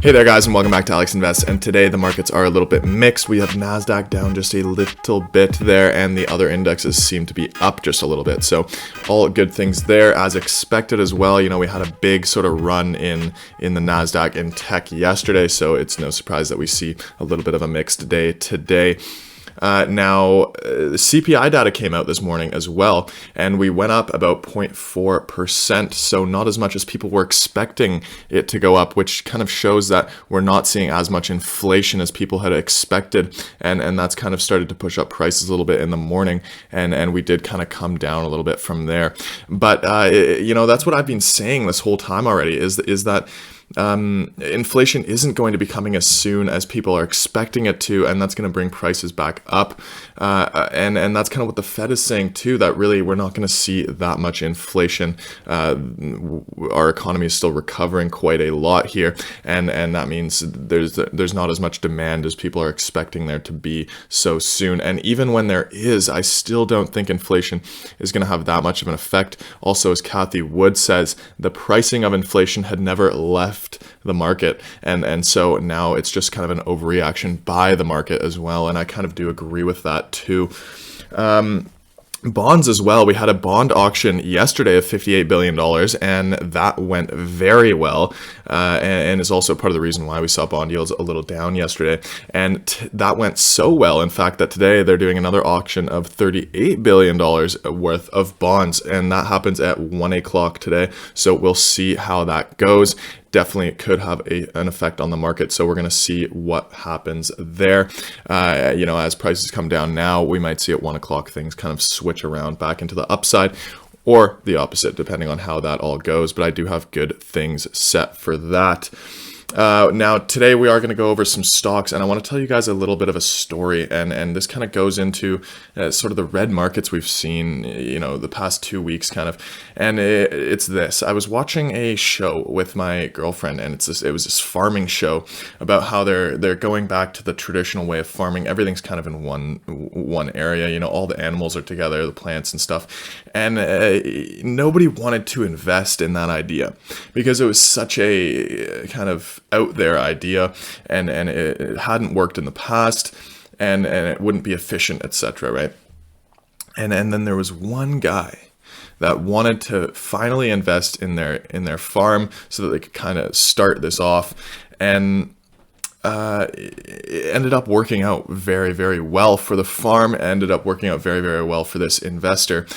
Hey there guys, and welcome back to Alex Invest, and today the markets are a little bit mixed. We have NASDAQ down just a little bit there, and the other indexes seem to be up just a little bit. So all good things there as expected as well. You know, we had a big sort of run in the NASDAQ in tech yesterday, so it's no surprise that we see a little bit of a mixed day today. Now, the CPI data came out this morning as well, and we went up about 0.4%, so not as much as people were expecting it to go up, which kind of shows that we're not seeing as much inflation as people had expected, and that's kind of started to push up prices a little bit in the morning, and we did kind of come down a little bit from there. But, you know, that's what I've been saying this whole time already, is that inflation isn't going to be coming as soon as people are expecting it to, and that's going to bring prices back up. And that's kind of what the Fed is saying too, that really we're not going to see that much inflation. Our economy is still recovering quite a lot here, and that means there's not as much demand as people are expecting there to be so soon. And even when there is, I still don't think inflation is going to have that much of an effect. Also, as Kathy Wood says, the pricing of inflation had never left the market, and so now it's just kind of an overreaction by the market as well, and I kind of do agree with that too. Bonds as well. We had a bond auction yesterday of $58 billion, and that went very well, and is also part of the reason why we saw bond yields a little down yesterday. And that went so well, in fact, that today they're doing another auction of $38 billion worth of bonds, and that happens at 1 o'clock today. So we'll see how that goes. Definitely it could have an effect on the market, so we're going to see what happens there. You know, as prices come down now, we might see at 1 o'clock things kind of switch around back into the upside, or the opposite, depending on how that all goes. But I do have good things set for that. Now, today we are going to go over some stocks, and I want to tell you guys a little bit of a story, and this kind of goes into sort of the red markets we've seen, you know, the past 2 weeks kind of, and it's this. I was watching a show with my girlfriend, and it was this farming show about how they're going back to the traditional way of farming. Everything's kind of in one area, you know, all the animals are together, the plants and stuff, and nobody wanted to invest in that idea because it was such a kind of out there idea, and it hadn't worked in the past, and it wouldn't be efficient, etc., right? And then there was one guy that wanted to finally invest in their farm so that they could kind of start this off, and it ended up working out very, very well for the farm, ended up working out very, very well for this investor.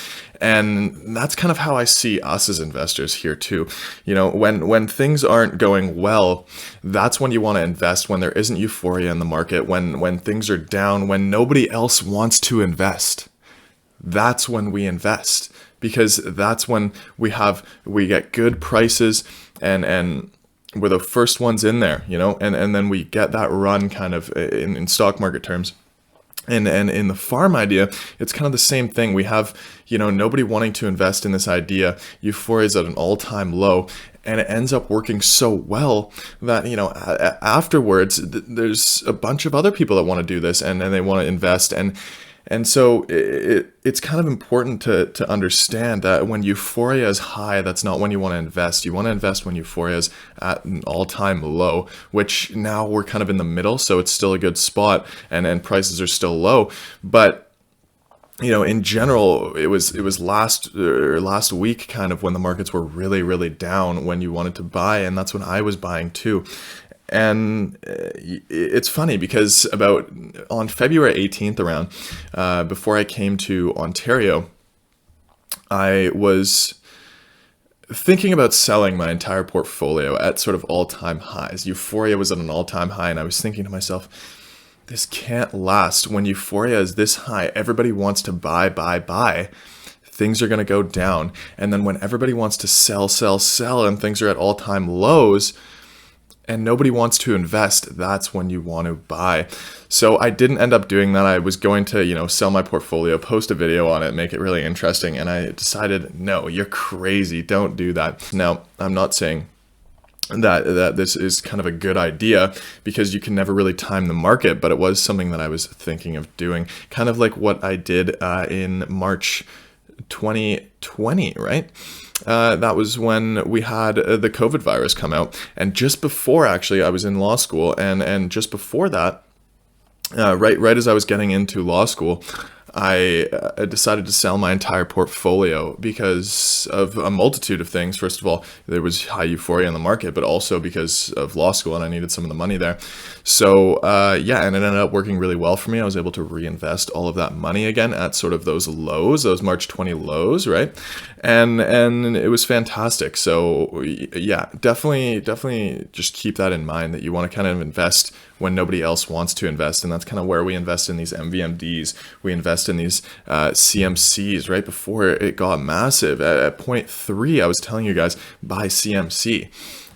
And that's kind of how I see us as investors here too. You know, when things aren't going well, that's when you want to invest, when there isn't euphoria in the market, when things are down, when nobody else wants to invest. That's when we invest, because that's when we get good prices, and we're the first ones in there, you know, and then we get that run kind of in stock market terms. And in the farm idea, it's kind of the same thing. We have, you know, nobody wanting to invest in this idea. Euphoria is at an all-time low, and it ends up working so well that, you know, afterwards, there's a bunch of other people that want to do this, and they want to invest. And so it's kind of important to understand that when euphoria is high, that's not when you want to invest. You want to invest when euphoria is at an all-time low, which now we're kind of in the middle, so it's still a good spot, and prices are still low. But, you know, in general, it was last week kind of when the markets were really, really down, when you wanted to buy, and that's when I was buying too. And it's funny because on February 18th around, before I came to Ontario, I was thinking about selling my entire portfolio at sort of all-time highs. Euphoria was at an all-time high, and I was thinking to myself, this can't last. When euphoria is this high, everybody wants to buy. Things are going to go down. And then when everybody wants to sell, and things are at all-time lows, and nobody wants to invest, that's when you want to buy. So I didn't end up doing that. I was going to, you know, sell my portfolio, post a video on it, make it really interesting, and I decided, no, you're crazy, don't do that. Now, I'm not saying that this is kind of a good idea, because you can never really time the market, but it was something that I was thinking of doing, kind of like what I did in March 2020, right? that was when we had the COVID virus come out. And just before, actually, I was in law school, and just before that, right as I was getting into law school, I decided to sell my entire portfolio because of a multitude of things. First of all, there was high euphoria in the market, but also because of law school, and I needed some of the money there. So yeah, and it ended up working really well for me. I was able to reinvest all of that money again at sort of those lows, those March 20 lows, right? And it was fantastic. So yeah, definitely just keep that in mind, that you want to kind of invest when nobody else wants to invest. And that's kind of where we invest in these MVMDs. We invest in these CMCs right before it got massive. At point 3, I was telling you guys, buy CMC.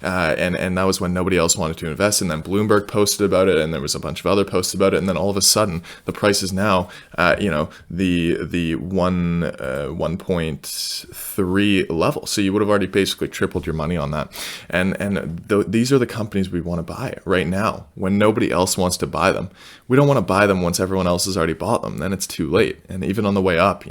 And that was when nobody else wanted to invest. And then Bloomberg posted about it, and there was a bunch of other posts about it. And then all of a sudden, the price is now, the 1.3 level. So you would have already basically tripled your money on that. And these are the companies we want to buy right now when nobody else wants to buy them. We don't want to buy them once everyone else has already bought them. Then it's too late. And even on the way up,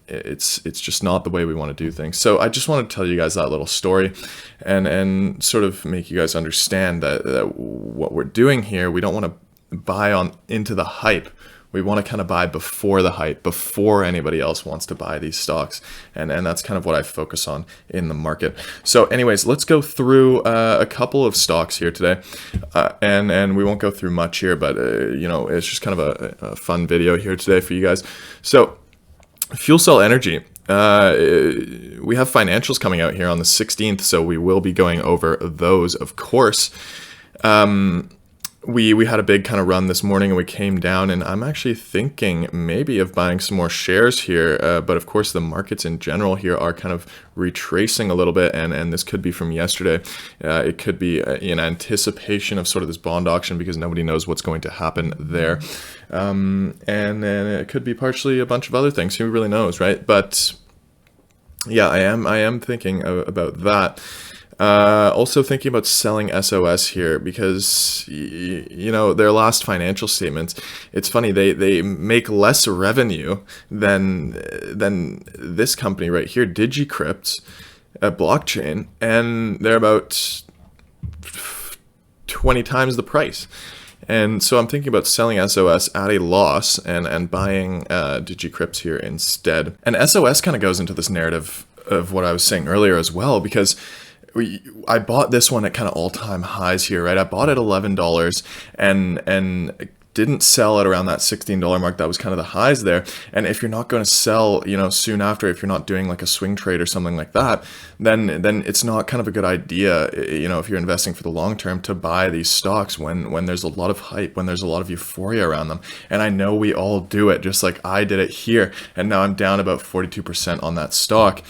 it's just not the way we want to do things. So I just want to tell you guys that little story and sort of make you guys understand that what we're doing here, we don't want to buy into the hype. We want to kind of buy before the hype, before anybody else wants to buy these stocks. And that's kind of what I focus on in the market. So anyways, let's go through a couple of stocks here today. And we won't go through much here, but it's just kind of a fun video here today for you guys. So fuel cell energy. We have financials coming out here on the 16th, so we will be going over those, of course. We had a big kind of run this morning, and we came down, and I'm actually thinking maybe of buying some more shares here. But of course, the markets in general here are kind of retracing a little bit, and this could be from yesterday. It could be in anticipation of sort of this bond auction, because nobody knows what's going to happen there. And it could be partially a bunch of other things. Who really knows, right? But yeah, I am thinking about that. Also thinking about selling SOS here, because their last financial statements, it's funny, they make less revenue than this company right here, DigiCrypt, a blockchain, and they're about 20 times the price. And so I'm thinking about selling SOS at a loss and buying DigiCrypt here instead. And SOS kind of goes into this narrative of what I was saying earlier as well, because I bought this one at kind of all-time highs here, right? I bought at $11 and didn't sell at around that $16 mark. That was kind of the highs there. And if you're not going to sell, soon after, if you're not doing like a swing trade or something like that, then it's not kind of a good idea, if you're investing for the long term, to buy these stocks when there's a lot of hype, when there's a lot of euphoria around them. And I know we all do it, just like I did it here. And now I'm down about 42% on that stock.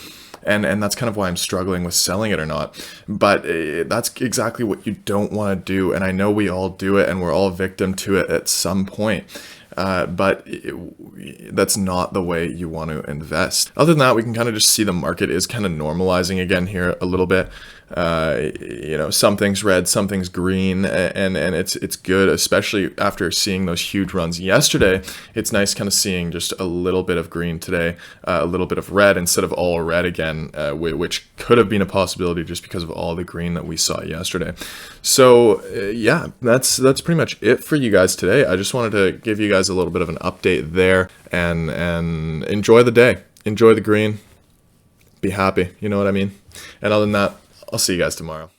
And that's kind of why I'm struggling with selling it or not. But that's exactly what you don't want to do. And I know we all do it, and we're all victim to it at some point. But that's not the way you want to invest. Other than that, we can kind of just see the market is kind of normalizing again here a little bit. Something's red, something's green, and it's good, especially after seeing those huge runs yesterday. It's nice kind of seeing just a little bit of green today, a little bit of red instead of all red again, which could have been a possibility just because of all the green that we saw yesterday. So yeah, that's pretty much it for you guys today. I just wanted to give you guys a little bit of an update there, and enjoy the day, enjoy the green, be happy, you know what I mean? And other than that, I'll see you guys tomorrow.